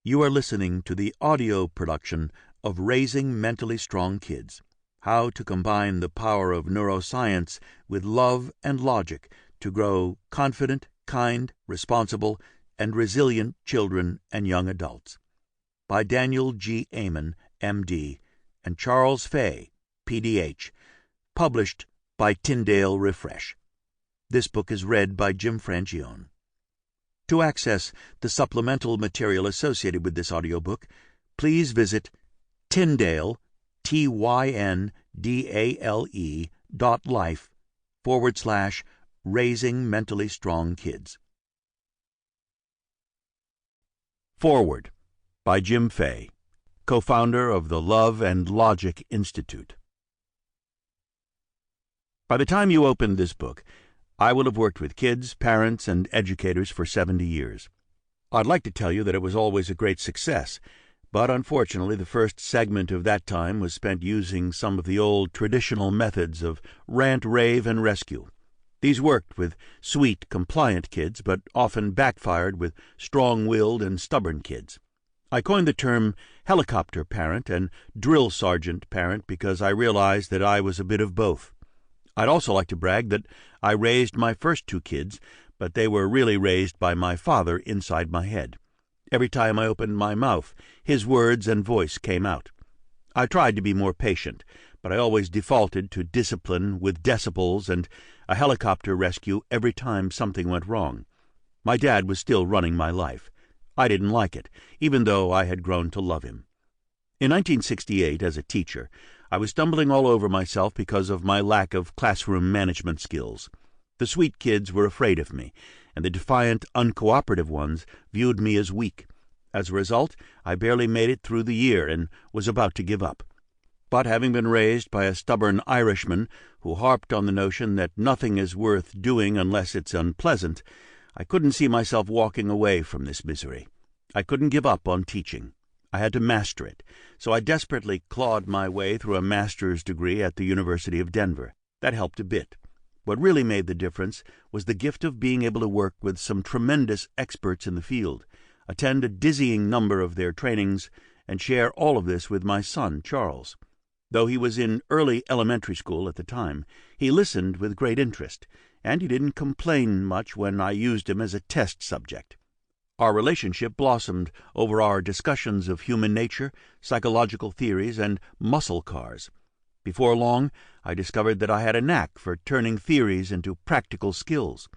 You are listening to the audio production of Raising Mentally Strong Kids: How to Combine the Power of Neuroscience with Love and Logic to Grow Confident, Kind, Responsible, and Resilient Children and Young Adults, by Daniel G. Amen, M.D., and Charles Fay, Ph.D., published by Tyndale Refresh. This book is read by Jim Frangione. To access the supplemental material associated with this audiobook, please visit Tyndale, tyndale.life/Raising Mentally Strong Kids. Forward by Jim Fay, co-founder of the Love and Logic Institute. By the time you open this book, I will have worked with kids, parents, and educators for 70 years. I'd like to tell you that it was always a great success, but unfortunately the first segment of that time was spent using some of the old traditional methods of rant, rave, and rescue. These worked with sweet, compliant kids, but often backfired with strong-willed and stubborn kids. I coined the term helicopter parent and drill sergeant parent because I realized that I was a bit of both. I'd also like to brag that I raised my first two kids, but they were really raised by my father inside my head. Every time I opened my mouth, his words and voice came out. I tried to be more patient, but I always defaulted to discipline with decibels and a helicopter rescue every time something went wrong. My dad was still running my life. I didn't like it, even though I had grown to love him. In 1968, as a teacher, I was stumbling all over myself because of my lack of classroom management skills. The sweet kids were afraid of me, and the defiant, uncooperative ones viewed me as weak. As a result, I barely made it through the year and was about to give up. But having been raised by a stubborn Irishman who harped on the notion that nothing is worth doing unless it's unpleasant, I couldn't see myself walking away from this misery. I couldn't give up on teaching. I had to master it, so I desperately clawed my way through a master's degree at the University of Denver. That helped a bit. What really made the difference was the gift of being able to work with some tremendous experts in the field, attend a dizzying number of their trainings, and share all of this with my son, Charles. Though he was in early elementary school at the time, he listened with great interest, and he didn't complain much when I used him as a test subject. Our relationship blossomed over our discussions of human nature, psychological theories, and muscle cars. Before long, I discovered that I had a knack for turning theories into practical skills.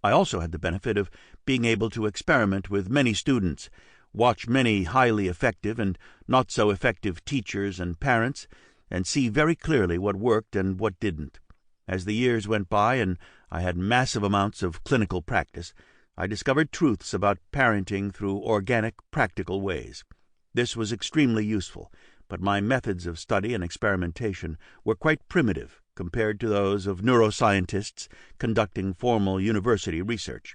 I also had the benefit of being able to experiment with many students, watch many highly effective and not so effective teachers and parents, and see very clearly what worked and what didn't. As the years went by and I had massive amounts of clinical practice, I discovered truths about parenting through organic, practical ways. This was extremely useful, but my methods of study and experimentation were quite primitive compared to those of neuroscientists conducting formal university research.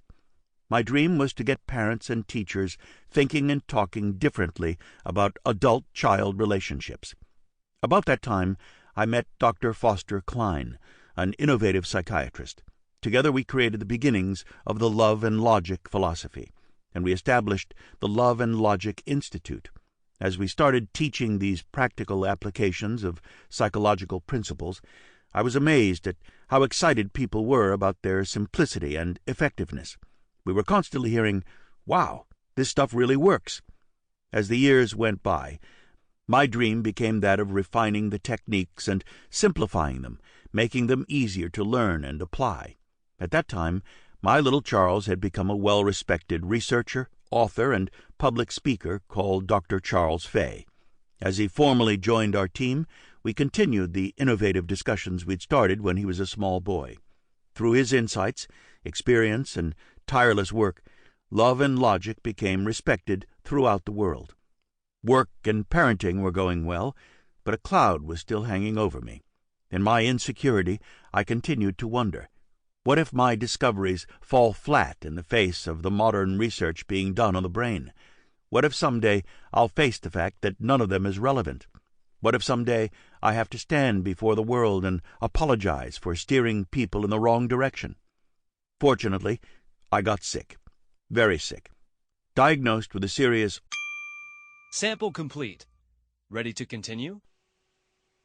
My dream was to get parents and teachers thinking and talking differently about adult-child relationships. About that time, I met Dr. Foster Cline, an innovative psychiatrist. Together we created the beginnings of the Love and Logic philosophy, and we established the Love and Logic Institute. As we started teaching these practical applications of psychological principles, I was amazed at how excited people were about their simplicity and effectiveness. We were constantly hearing, "Wow, this stuff really works." As the years went by, my dream became that of refining the techniques and simplifying them, making them easier to learn and apply. At that time, my little Charles had become a well-respected researcher, author, and public speaker called Dr. Charles Fay. As he formally joined our team, we continued the innovative discussions we'd started when he was a small boy. Through his insights, experience, and tireless work, Love and Logic became respected throughout the world. Work and parenting were going well, but a cloud was still hanging over me. In my insecurity, I continued to wonder, what if my discoveries fall flat in the face of the modern research being done on the brain? What if someday I'll face the fact that none of them is relevant? What if someday I have to stand before the world and apologize for steering people in the wrong direction? Fortunately, I got sick, very sick, diagnosed with a serious Sample complete. Ready to continue?